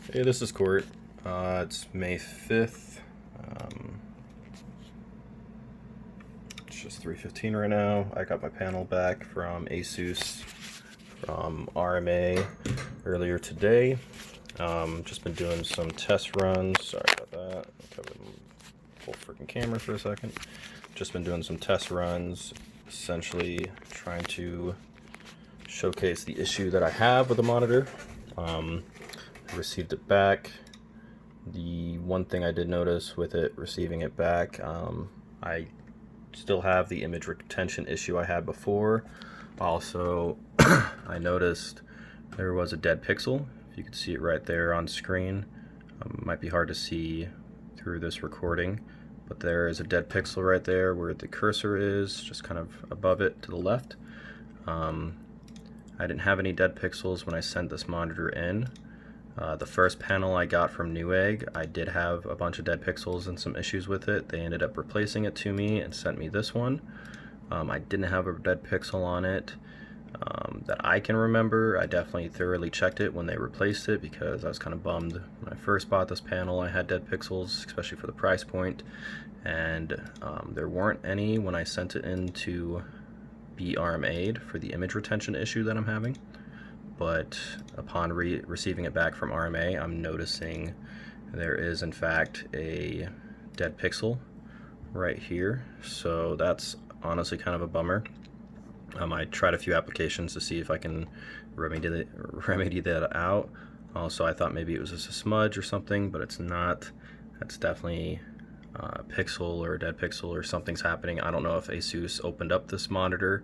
Hey, this is Court. It's May 5th. It's just 3:15 right now. I got my panel back from Asus from RMA earlier today. Just been doing some test runs. Sorry about that. I'll cover the whole freaking camera for a second. Just been doing some test runs, essentially trying to showcase the issue that I have with the monitor. Received it back. The one thing I did notice with it receiving it back, I still have the image retention issue I had before. Also, I noticed there was a dead pixel. If you could see it right there on screen, might be hard to see through this recording, but there is a dead pixel right there where the cursor is, just kind of above it to the left. I didn't have any dead pixels when I sent this monitor in. The first panel I got from Newegg, I did have a bunch of dead pixels and some issues with it. They ended up replacing it to me and sent me this one. I didn't have a dead pixel on it that I can remember. I definitely thoroughly checked it when they replaced it because I was kind of bummed. When I first bought this panel, I had dead pixels, especially for the price point, and there weren't any when I sent it in to be RMA'd for the image retention issue that I'm having. But upon receiving it back from RMA, I'm noticing there is in fact a dead pixel right here. So that's honestly kind of a bummer. I tried a few applications to see if I can remedy that out. Also, I thought maybe it was just a smudge or something, but it's not. That's definitely a pixel or a dead pixel or something's happening. I don't know if Asus opened up this monitor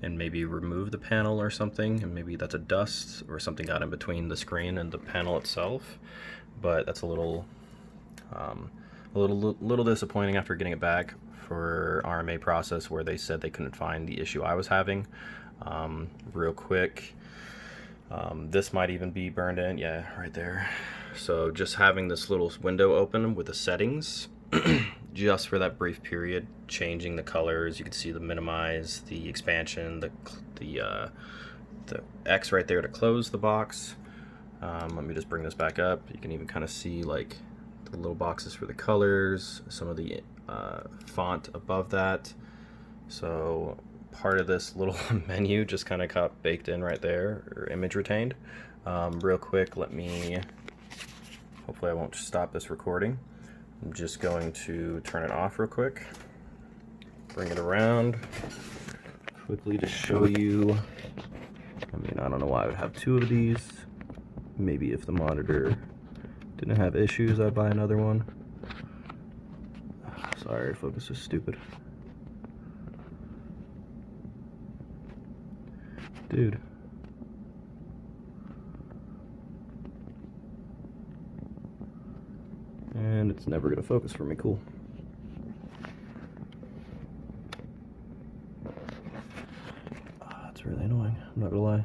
and maybe removed the panel or something, and maybe that's a dust or something got in between the screen and the panel itself. But that's a little disappointing after getting it back for RMA process, where they said they couldn't find the issue I was having. Real quick, this might even be burned in. Yeah, right there. So just having this little window open with the settings just for that brief period, changing the colors. You can see the minimize, the expansion, the X right there to close the box. Let me just bring this back up. You can even kind of see like the little boxes for the colors, some of the font above that. So part of this little menu just kind of got baked in right there, or image retained. Real quick, hopefully I won't stop this recording. I'm just going to turn it off real quick, bring it around quickly to show you. I mean, I don't know why I would have two of these. Maybe if the monitor didn't have issues, I'd buy another one. Sorry, focus is stupid. Dude. And it's never gonna focus for me. Cool. That's really annoying, I'm not gonna lie.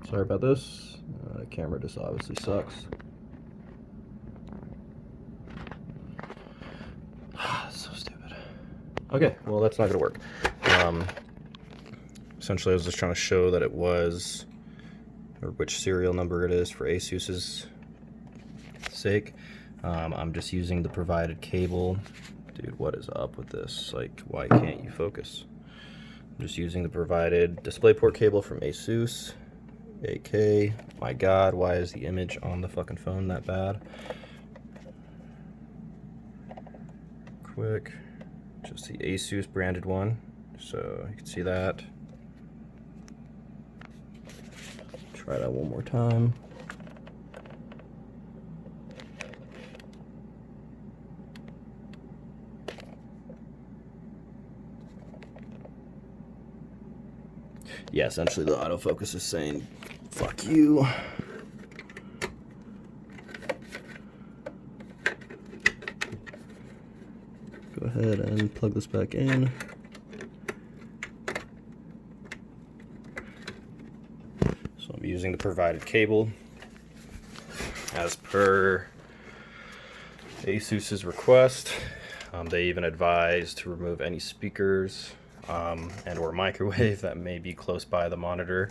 Sorry about this. The camera just obviously sucks. So stupid. Okay, well that's not gonna work. Essentially I was just trying to show that it was, or which serial number it is for Asus's sake. I'm just using the provided cable. Dude, what is up with this? Like, why can't you focus? I'm just using the provided DisplayPort cable from Asus. AK. My god, why is the image on the fucking phone that bad? Quick. Just the Asus branded one. So you can see that. Try that one more time. Yeah, essentially the autofocus is saying, fuck you. Go ahead and plug this back in. So I'm using the provided cable as per Asus's request. They even advised to remove any speakers and or microwave that may be close by the monitor.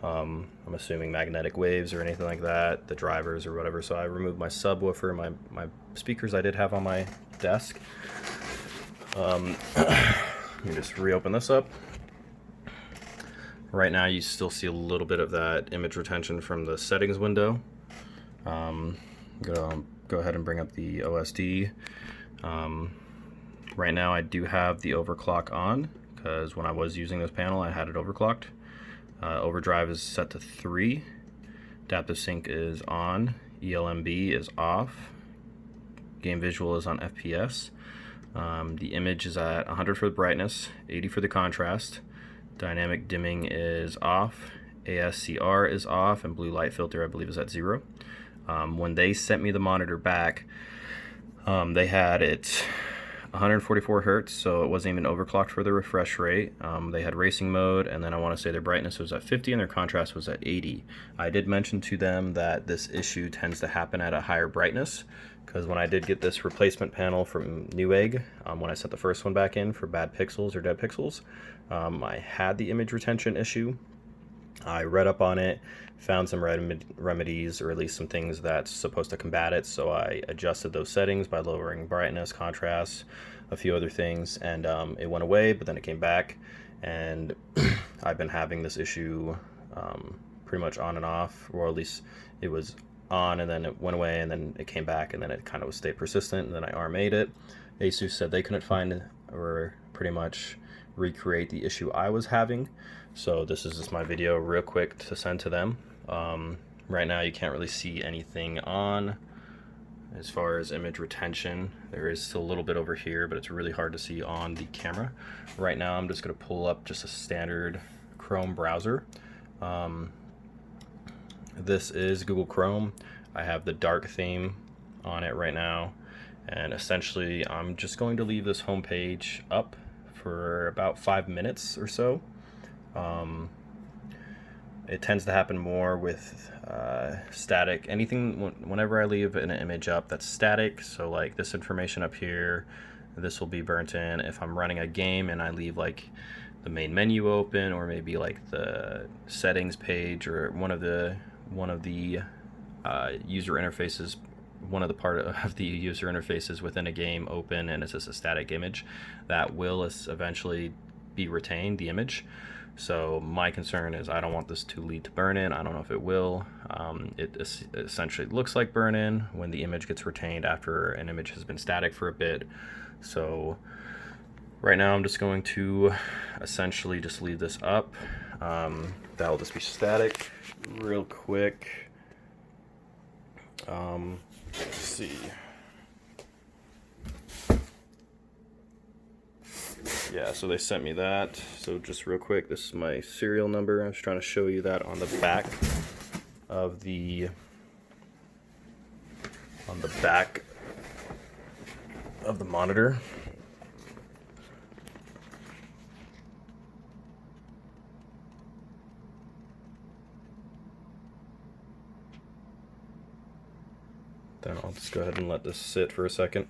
I'm assuming magnetic waves or anything like that, the drivers or whatever. So I removed my subwoofer, my speakers I did have on my desk. Let me just reopen this up. Right now you still see a little bit of that image retention from the settings window. I'm gonna go ahead and bring up the OSD. Right now I do have the overclock on, because when I was using this panel I had it overclocked. Overdrive is set to 3, adaptive sync is on, ELMB is off, game visual is on FPS. The image is at 100 for the brightness, 80 for the contrast, dynamic dimming is off, ASCR is off, and blue light filter I believe is at 0. When they sent me the monitor back, they had it 144 hertz, so it wasn't even overclocked for the refresh rate. They had racing mode, and then I want to say their brightness was at 50 and their contrast was at 80. I did mention to them that this issue tends to happen at a higher brightness, because when I did get this replacement panel from Newegg, when I sent the first one back in for bad pixels or dead pixels, I had the image retention issue. I read up on it, found some remedies, or at least some things that's supposed to combat it, so I adjusted those settings by lowering brightness, contrast, a few other things, and it went away, but then it came back, and I've been having this issue pretty much on and off, or at least it was on and then it went away and then it came back and then it kind of stayed persistent, and then I RMA'd it. Asus said they couldn't find or pretty much recreate the issue I was having, so this is just my video real quick to send to them. Right now you can't really see anything on as far as image retention. There is still a little bit over here, but it's really hard to see on the camera. Right now I'm just going to pull up just a standard Chrome browser. This is Google Chrome. I have the dark theme on it right now, and essentially I'm just going to leave this home page up for about 5 minutes or so. It tends to happen more with static, anything whenever I leave an image up that's static, so like this information up here, this will be burnt in. If I'm running a game and I leave like the main menu open, or maybe like the settings page, or one of the user interfaces, one of the part of the user interfaces within a game open, and it's just a static image, that will eventually be retained, the image. So my concern is I don't want this to lead to burn-in. I don't know if it will. It essentially looks like burn-in when the image gets retained after an image has been static for a bit. So right now I'm just going to essentially just leave this up. That'll just be static real quick. Let's see. Yeah, so they sent me that. So just real quick, this is my serial number. I was trying to show you that on the back of the monitor. Then I'll just go ahead and let this sit for a second.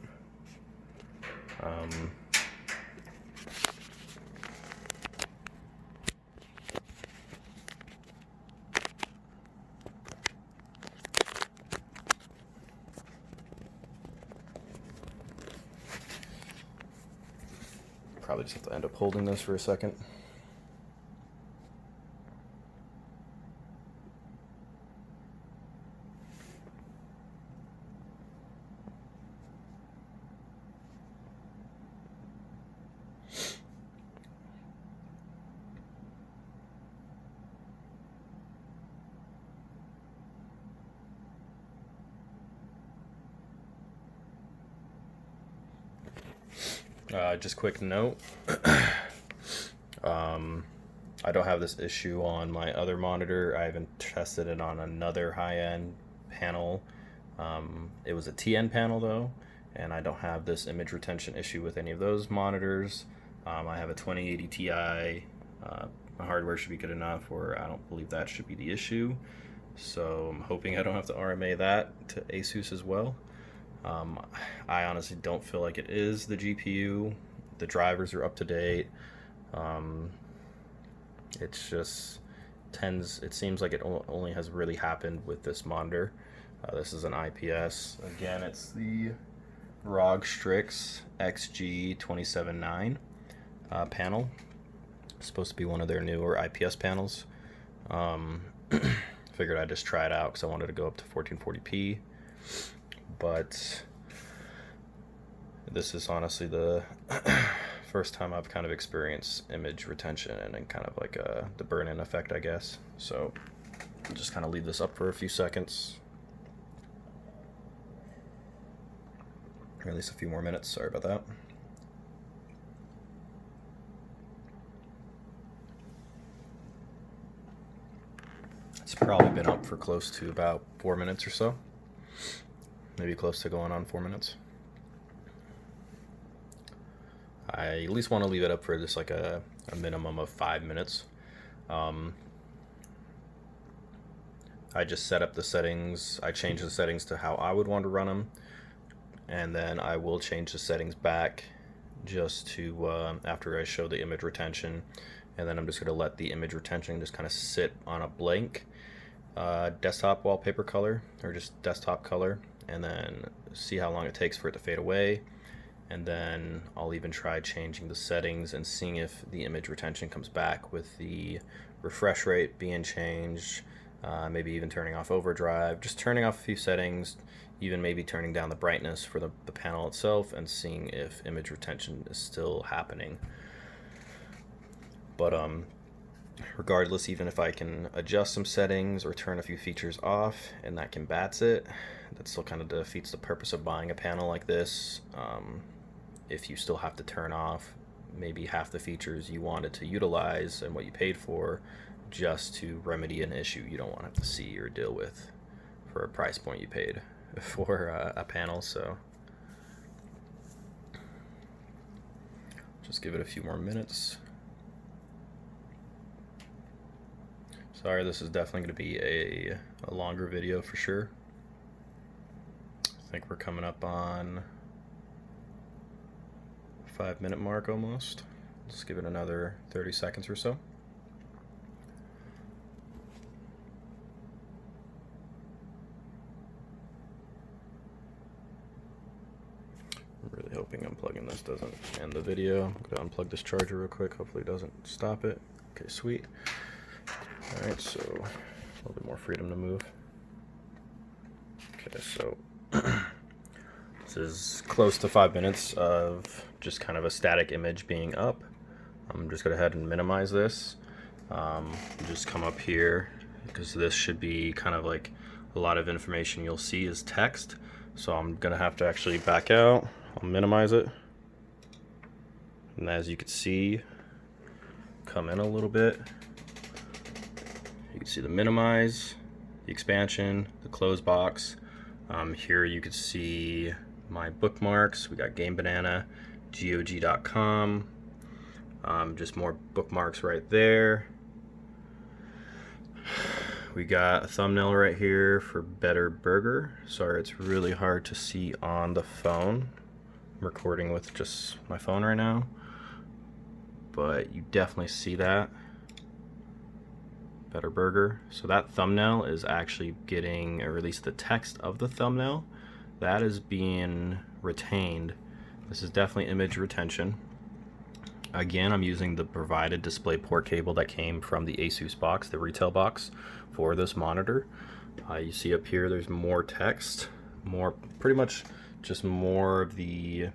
Probably just have to end up holding this for a second. Just quick note, I don't have this issue on my other monitor. I haven't tested it on another high-end panel. It was a TN panel though, and I don't have this image retention issue with any of those monitors. I have a 2080 Ti. My hardware should be good enough, or I don't believe that should be the issue. So I'm hoping I don't have to RMA that to Asus as well. I honestly don't feel like it is the GPU. The drivers are up to date. It's just it seems like it only has really happened with this monitor. This is an IPS. Again, it's the ROG Strix XG279 panel. It's supposed to be one of their newer IPS panels. Figured I'd just try it out because I wanted to go up to 1440p. But this is honestly the first time I've kind of experienced image retention and kind of like the burn-in effect, I guess. So I'll just kind of leave this up for a few seconds. Or at least a few more minutes, sorry about that. It's probably been up for close to about 4 minutes or so. Maybe close to going on 4 minutes. I at least want to leave it up for just like a minimum of 5 minutes. I just set up the settings. I changed the settings to how I would want to run them. And then I will change the settings back just to after I show the image retention, and then I'm just going to let the image retention just kind of sit on a blank desktop wallpaper color, or just desktop color, and then see how long it takes for it to fade away. And then I'll even try changing the settings and seeing if the image retention comes back with the refresh rate being changed, maybe even turning off overdrive, just turning off a few settings, even maybe turning down the brightness for the panel itself, and seeing if image retention is still happening. But regardless, even if I can adjust some settings or turn a few features off and that combats it, that still kind of defeats the purpose of buying a panel like this. If you still have to turn off maybe half the features you wanted to utilize and what you paid for just to remedy an issue you don't want to have to see or deal with for a price point you paid for a panel. So just give it a few more minutes. Sorry, this is definitely going to be a longer video for sure. I think we're coming up on 5-minute mark almost. Just give it another 30 seconds or so. I'm really hoping unplugging this doesn't end the video. I'm gonna unplug this charger real quick. Hopefully it doesn't stop it. Okay, sweet. Alright, so a little bit more freedom to move. Okay, so this is close to 5 minutes of just kind of a static image being up. I'm just going to go ahead and minimize this. Just come up here, because this should be kind of like a lot of information you'll see is text. So I'm going to have to actually back out. I'll minimize it. And as you can see, come in a little bit. You can see the minimize, the expansion, the close box. Here you can see my bookmarks. We got Game Banana, GOG.com, just more bookmarks right there. We got a thumbnail right here for Better Burger. Sorry, it's really hard to see on the phone. I'm recording with just my phone right now, but you definitely see that. Better Burger. So that thumbnail is actually getting, or at least the text of the thumbnail, that is being retained. This is definitely image retention. Again, I'm using the provided display port cable that came from the Asus box, the retail box for this monitor. You see up here there's more text, pretty much just more of the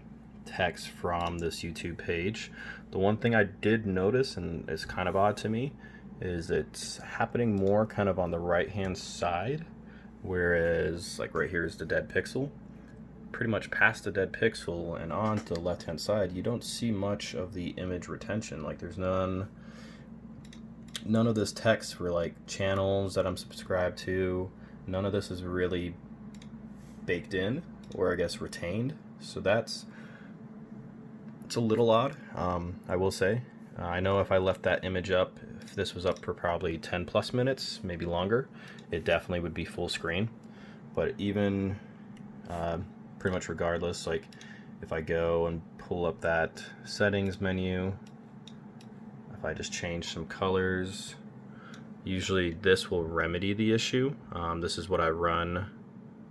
text from this YouTube page. The one thing I did notice, and is kind of odd to me, is it's happening more kind of on the right hand side, whereas like right here is the dead pixel. Pretty much past the dead pixel and on to the left hand side, you don't see much of the image retention. Like there's none of this text for like channels that I'm subscribed to. None of this is really baked in, or I guess retained. So it's a little odd, I will say. I know if I left that image up, if this was up for probably 10 plus minutes, maybe longer, it definitely would be full screen. But even pretty much regardless, like if I go and pull up that settings menu, if I just change some colors, Usually this will remedy the issue. This is what I run,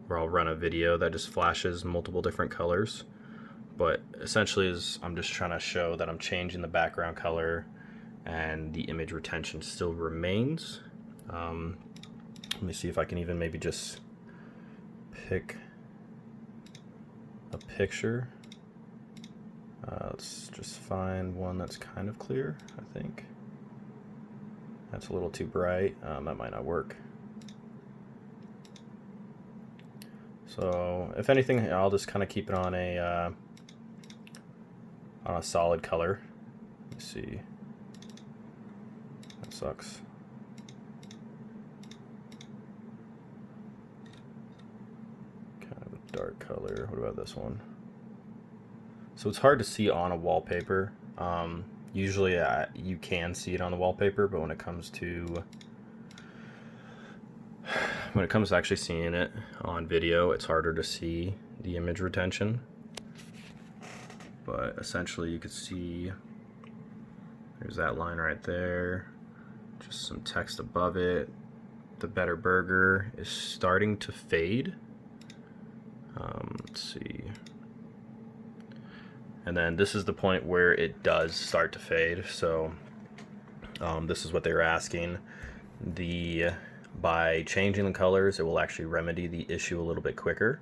where I'll run a video that just flashes multiple different colors. But essentially I'm just trying to show that I'm changing the background color and the image retention still remains. Let me see if I can even maybe just pick a picture. Let's just find one that's kind of clear, I think. That's a little too bright. That might not work. So if anything, I'll just kind of keep it on a solid color. Let's see. That sucks. Kind of a dark color. What about this one? So it's hard to see on a wallpaper. Usually you can see it on the wallpaper, but when it comes to actually seeing it on video, it's harder to see the image retention. But essentially you could see there's that line right there, just some text above it. The Better Burger is starting to fade. Let's see. And then this is the point where it does start to fade. So this is what they were asking. By changing the colors, it will actually remedy the issue a little bit quicker.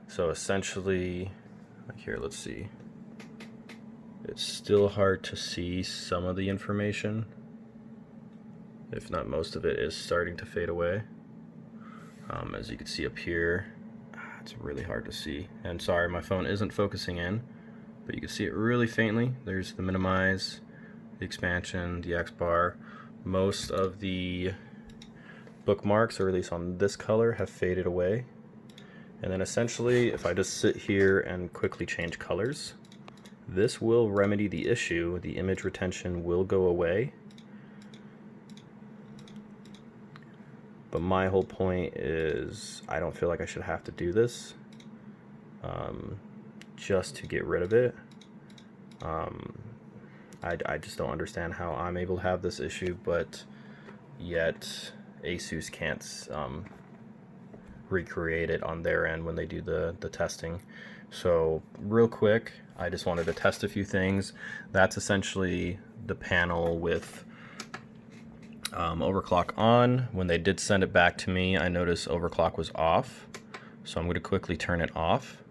So essentially, like here, let's see. It's still hard to see some of the information. If not most of it is starting to fade away. As you can see up here, it's really hard to see. And sorry, my phone isn't focusing in, but you can see it really faintly. There's the minimize, the expansion, the X bar. Most of the bookmarks, or at least on this color, have faded away. And then essentially, if I just sit here and quickly change colors, this will remedy the issue. The image retention will go away. But my whole point is I don't feel like I should have to do this just to get rid of it. I just don't understand how I'm able to have this issue, but yet Asus can't recreate it on their end when they do the testing. So real quick, I just wanted to test a few things. That's essentially the panel with overclock on. When they did send it back to me, I noticed overclock was off. So I'm going to quickly turn it off.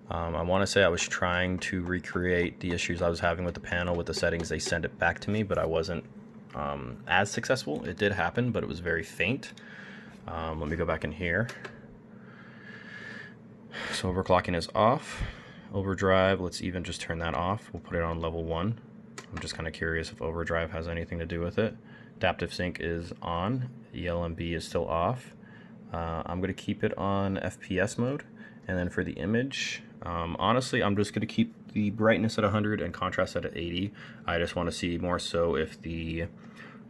I want to say I was trying to recreate the issues I was having with the panel with the settings they sent it back to me, but I wasn't as successful. It did happen, but it was very faint. Let me go back in here. So overclocking is off. Overdrive, let's even just turn that off. We'll put it on level 1. I'm just kind of curious if overdrive has anything to do with it. Adaptive sync is on. ELMB is still off. I'm going to keep it on FPS mode. And then for the image, honestly, I'm just going to keep the brightness at 100 and contrast at 80. I just want to see more so if the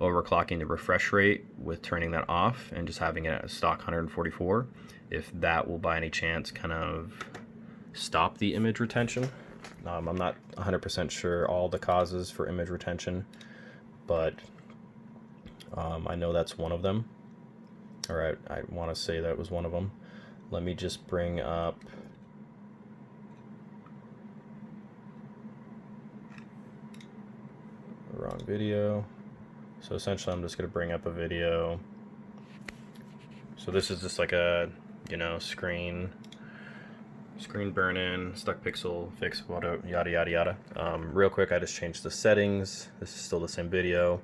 overclocking the refresh rate with turning that off and just having it at stock 144, if that will by any chance kind of stop the image retention. I'm not 100% sure all the causes for image retention, but I know that's one of them, or I want to say that was one of them. Let me just bring up the wrong video. So essentially I'm just going to bring up a video. So this is just like a, screen burn-in, stuck pixel, fix, yada yada yada. Real quick, I just changed the settings. This is still the same video.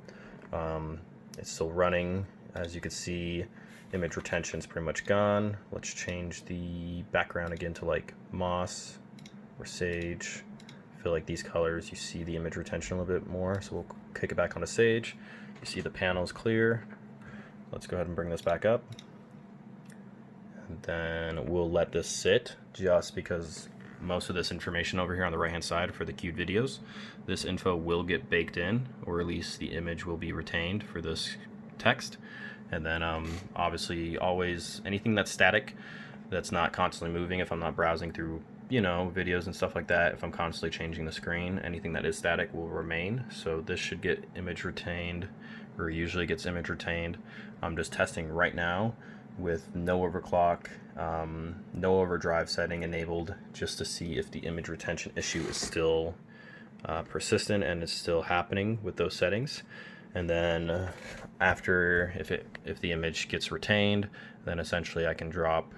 It's still running. As you can see, image retention is pretty much gone. Let's change the background again to like moss or sage. I feel like these colors, you see the image retention a little bit more. So we'll kick it back onto sage. You see the panel's clear. Let's go ahead and bring this back up. And then we'll let this sit, just because most of this information over here on the right hand side for the queued videos, this info will get baked in, or at least the image will be retained for this text. And then obviously always anything that's static, that's not constantly moving, if I'm not browsing through videos and stuff like that, if I'm constantly changing the screen, anything that is static will remain. So this should get image retained or usually gets image retained. I'm just testing right now with no overclock, no overdrive setting enabled, just to see if the image retention issue is still persistent and is still happening with those settings. And then after, if the image gets retained, then essentially I can drop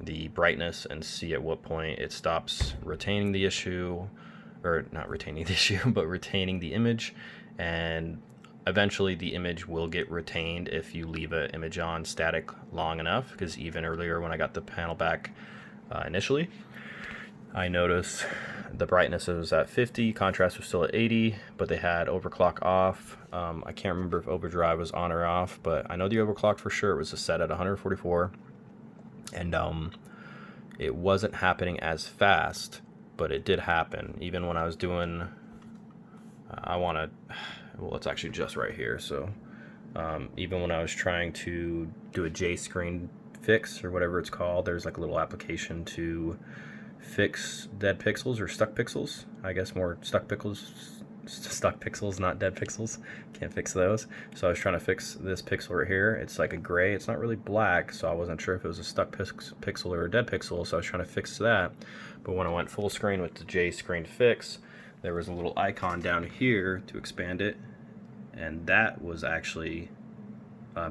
the brightness and see at what point it stops retaining the issue, or not retaining the issue, but retaining the image. And eventually the image will get retained if you leave an image on static long enough, because even earlier when I got the panel back initially, I noticed the brightness was at 50, contrast was still at 80, but they had overclock off. I can't remember if overdrive was on or off, but I know the overclock for sure was set at 144, and it wasn't happening as fast, but it did happen. Even when I was doing, well, it's actually just right here, so even when I was trying to do a J-screen fix, or whatever it's called, there's like a little application to fix dead pixels or stuck pixels. I guess more stuck pixels, not dead pixels. Can't fix those. So I was trying to fix this pixel right here. It's like a gray, it's not really black, so I wasn't sure if it was a stuck pixel or a dead pixel, so I was trying to fix that. But when I went full screen with the J-screen fix, there was a little icon down here to expand it, and that was actually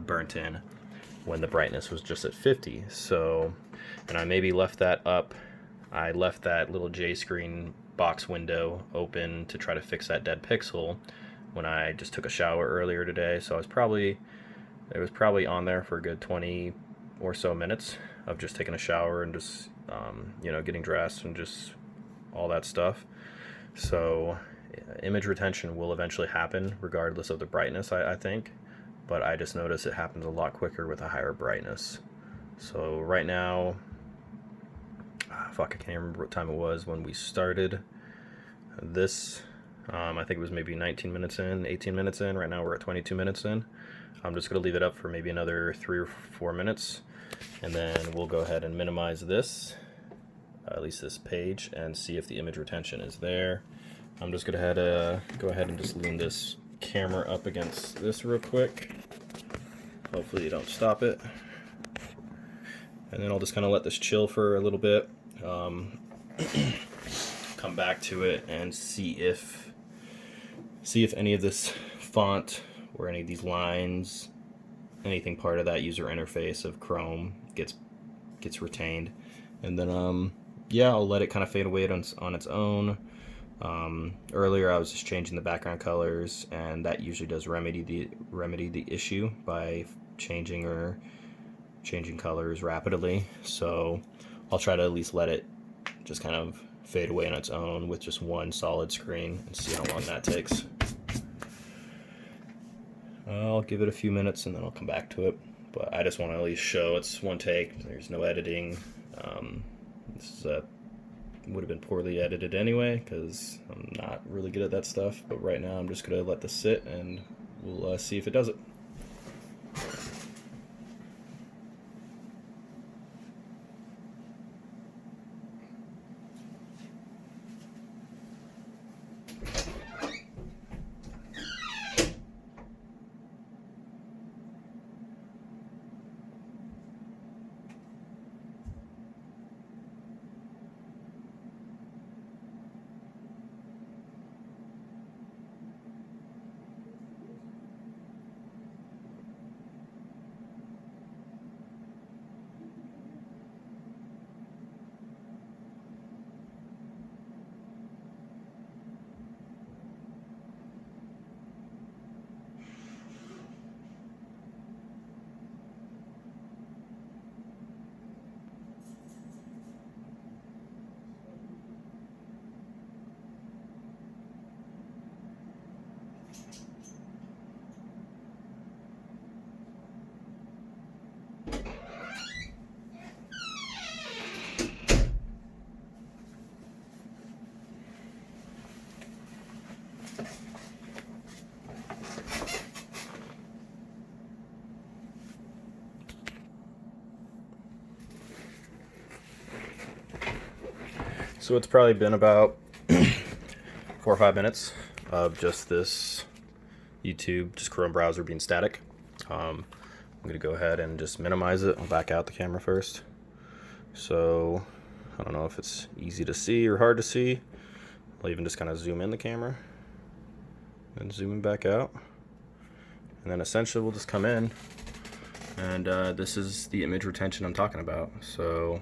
burnt in when the brightness was just at 50. So, and I maybe left that up. I left that little J-screen box window open to try to fix that dead pixel when I just took a shower earlier today. So it was probably on there for a good 20 or so minutes of just taking a shower and just you know, getting dressed and just all that stuff. So image retention will eventually happen regardless of the brightness, I think, but I just notice it happens a lot quicker with a higher brightness. So right now, I can't remember what time it was when we started this. I think it was maybe 19 minutes in, 18 minutes in. Right now we're at 22 minutes in. I'm just going to leave it up for maybe another 3 or 4 minutes, and then we'll go ahead and minimize this, at least this page, and see if the image retention is there. I'm just going to go ahead and just lean this camera up against this real quick. Hopefully you don't stop it. And then I'll just kind of let this chill for a little bit. Come back to it and see if any of this font or any of these lines, anything part of that user interface of Chrome gets retained. And then yeah, I'll let it kind of fade away on its own. Earlier I was just changing the background colors, and that usually does remedy the issue by changing colors rapidly. So I'll try to at least let it just kind of fade away on its own with just one solid screen and see how long that takes. I'll give it a few minutes and then I'll come back to it, but I just want to at least show it's one take. There's no editing. This would have been poorly edited anyway because I'm not really good at that stuff, but right now I'm just going to let this sit and we'll see if it does it. So it's probably been about 4 or 5 minutes of just this YouTube, just Chrome browser being static. I'm going to go ahead and just minimize it. I'll back out the camera first. So I don't know if it's easy to see or hard to see. I'll even just kind of zoom in the camera and zoom back out. And then essentially we'll just come in, and this is the image retention I'm talking about. So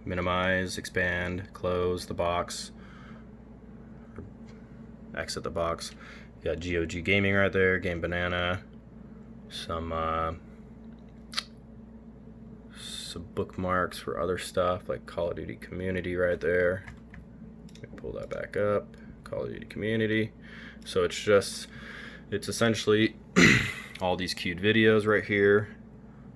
minimize, expand, close the box, exit the box. You got GOG Gaming right there, Game Banana, some bookmarks for other stuff like Call of Duty Community right there. Pull that back up, Call of Duty Community. So it's essentially all these queued videos right here,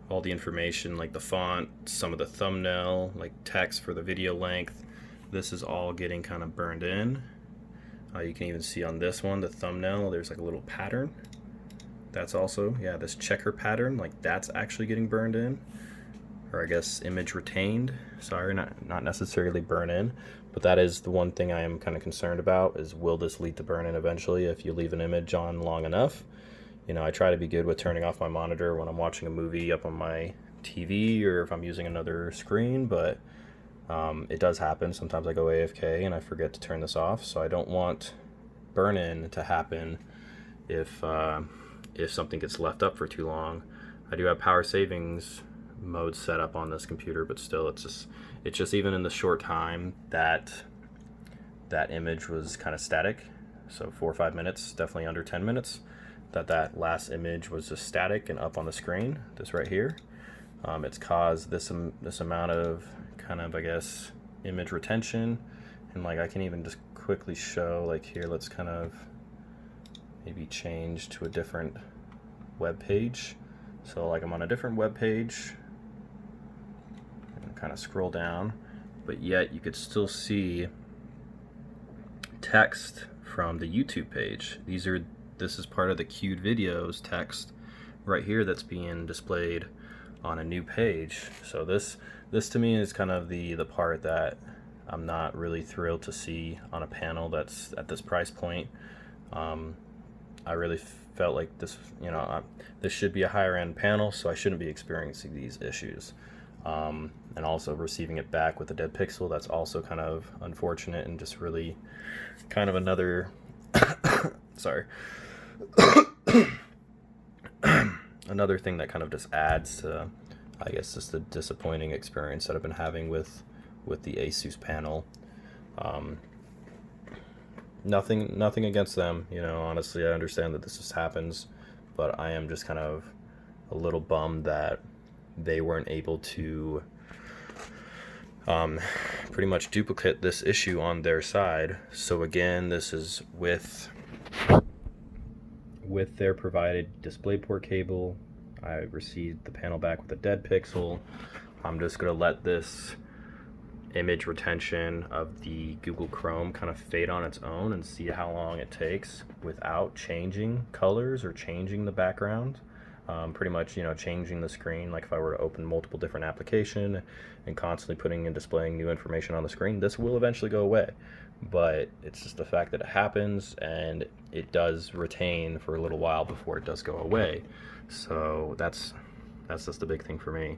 all the information like the font, some of the thumbnail, like text for the video length. This is all getting kind of burned in. You can even see on this one, the thumbnail, there's like a little pattern. That's also, yeah, this checker pattern, like that's actually getting burned in. Or I guess image retained. Sorry, not necessarily burn in, but that is the one thing I am kind of concerned about, is will this lead to burn in eventually if you leave an image on long enough. You know, I try to be good with turning off my monitor when I'm watching a movie up on my TV or if I'm using another screen, but it does happen. Sometimes I go AFK and I forget to turn this off, so I don't want burn in to happen if something gets left up for too long. I do have power savings mode set up on this computer, but still it's just even in the short time that image was kind of static, so 4 or 5 minutes, definitely under 10 minutes, that last image was just static and up on the screen, this right here. It's caused this amount of kind of, I guess, image retention. And like I can even just quickly show, like here, let's kind of maybe change to a different web page. So like I'm on a different web page, kind of scroll down, but yet you could still see text from the YouTube page. This is part of the queued videos text right here that's being displayed on a new page. So this to me is kind of the part that I'm not really thrilled to see on a panel that's at this price point. I really felt like this, you know, this should be a higher end panel, so I shouldn't be experiencing these issues. And also receiving it back with a dead pixel, that's also kind of unfortunate and just really kind of another sorry another thing that kind of just adds to, I guess, just the disappointing experience that I've been having with the Asus panel. Nothing against them, you know, honestly, I understand that this just happens, but I am just kind of a little bummed that they weren't able to pretty much duplicate this issue on their side. So again, this is with their provided DisplayPort cable. I received the panel back with a dead pixel. I'm just gonna let this image retention of the Google Chrome kind of fade on its own and see how long it takes without changing colors or changing the background. Pretty much, you know, changing the screen. Like if I were to open multiple different applications and constantly putting and displaying new information on the screen, this will eventually go away. But it's just the fact that it happens, and it does retain for a little while before it does go away. So that's just the big thing for me.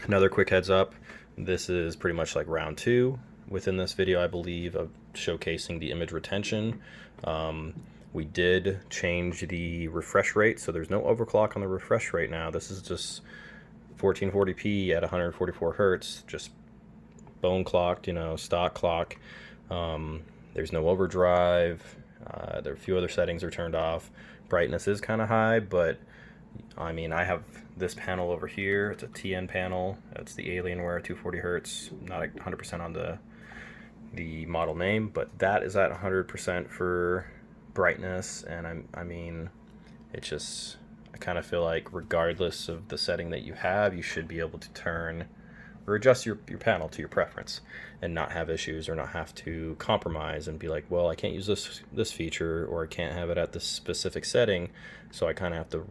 Another quick heads up, this is pretty much like round 2 within this video, I believe, of showcasing the image retention. We did change the refresh rate, so there's no overclock on the refresh rate now. This is just 1440p at 144 hertz, just bone clocked, you know, stock clock. There's no overdrive. There are a few other settings are turned off. Brightness is kind of high, but I mean, I have this panel over here. It's a TN panel. It's the Alienware 240 hertz. Not 100% on the model name, but that is at 100% for brightness. And I mean, it's just, I kind of feel like regardless of the setting that you have, you should be able to turn or adjust your panel to your preference and not have issues, or not have to compromise and be like, well, I can't use this feature, or I can't have it at this specific setting, so I kind of have to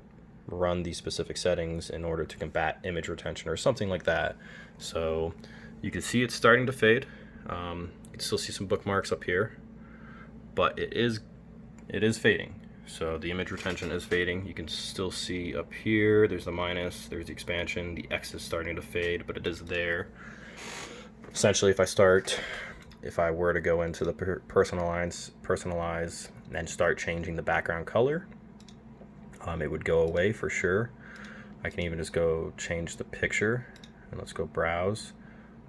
run these specific settings in order to combat image retention or something like that. So you can see it's starting to fade. You can still see some bookmarks up here, but it is fading. So the image retention is fading. You can still see up here, there's the minus, there's the expansion, the X is starting to fade, but it is there. Essentially, if I were to go into the personalize and start changing the background color, it would go away for sure. I can even just go change the picture, and let's go browse.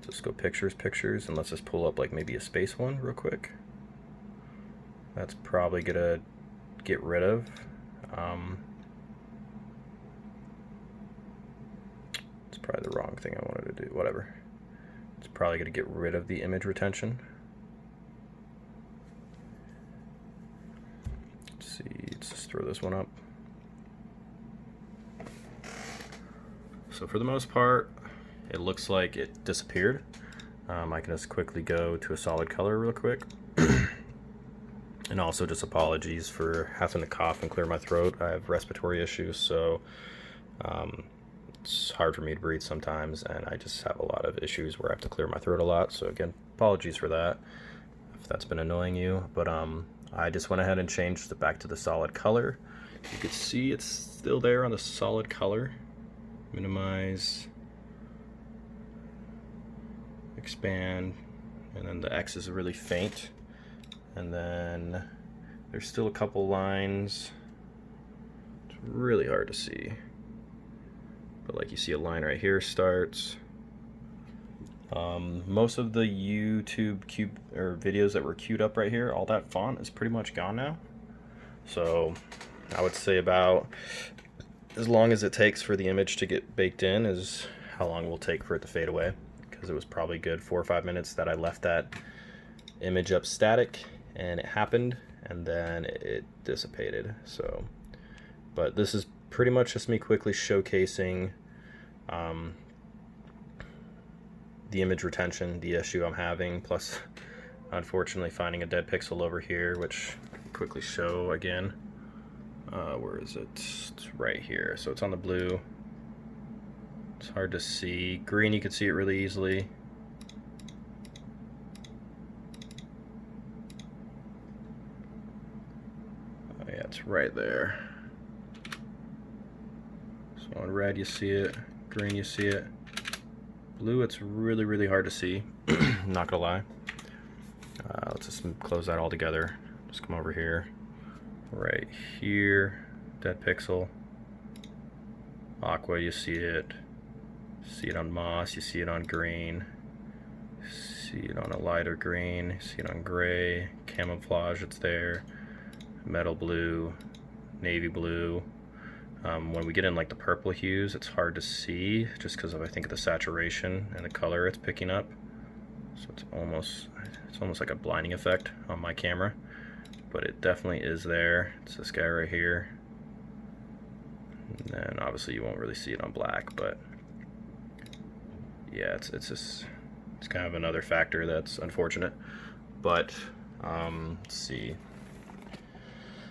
Let's just go pictures, and let's just pull up like maybe a space one real quick. That's probably gonna get rid of. It's probably the wrong thing I wanted to do, whatever. It's probably gonna get rid of the image retention. Let's see, let's just throw this one up. So for the most part, it looks like it disappeared. I can just quickly go to a solid color real quick. And also just apologies for having to cough and clear my throat. I have respiratory issues, so it's hard for me to breathe sometimes, and I just have a lot of issues where I have to clear my throat a lot. So again, apologies for that if that's been annoying you. But I just went ahead and changed it back to the solid color. You can see it's still there on the solid color. Minimize, expand, and then the X is really faint. And then there's still a couple lines. It's really hard to see. But like you see a line right here starts. Most of the YouTube videos that were queued up right here, all that font is pretty much gone now. So I would say about as long as it takes for the image to get baked in is how long it will take for it to fade away. Because it was probably good 4 or 5 minutes that I left that image up static, and it happened, and then it dissipated. So, but this is pretty much just me quickly showcasing the image retention, the issue I'm having, plus unfortunately finding a dead pixel over here, which I'll quickly show again. Where is it? It's right here. So it's on the blue. It's hard to see. Green, you can see it really easily. Oh yeah, it's right there. So on red you see it, green you see it. Blue, it's really, really hard to see. Not gonna lie. Let's just close that all together. Just come over here. Right here, dead pixel. Aqua, you see it. See it on moss, you see it on green. See it on a lighter green, see it on gray. Camouflage, it's there. Metal blue, navy blue. When we get in like the purple hues, it's hard to see just because of I think the saturation and the color it's picking up. So it's almost like a blinding effect on my camera. But it definitely is there. It's this guy right here. And then obviously you won't really see it on black, but yeah, it's kind of another factor that's unfortunate. But let's see.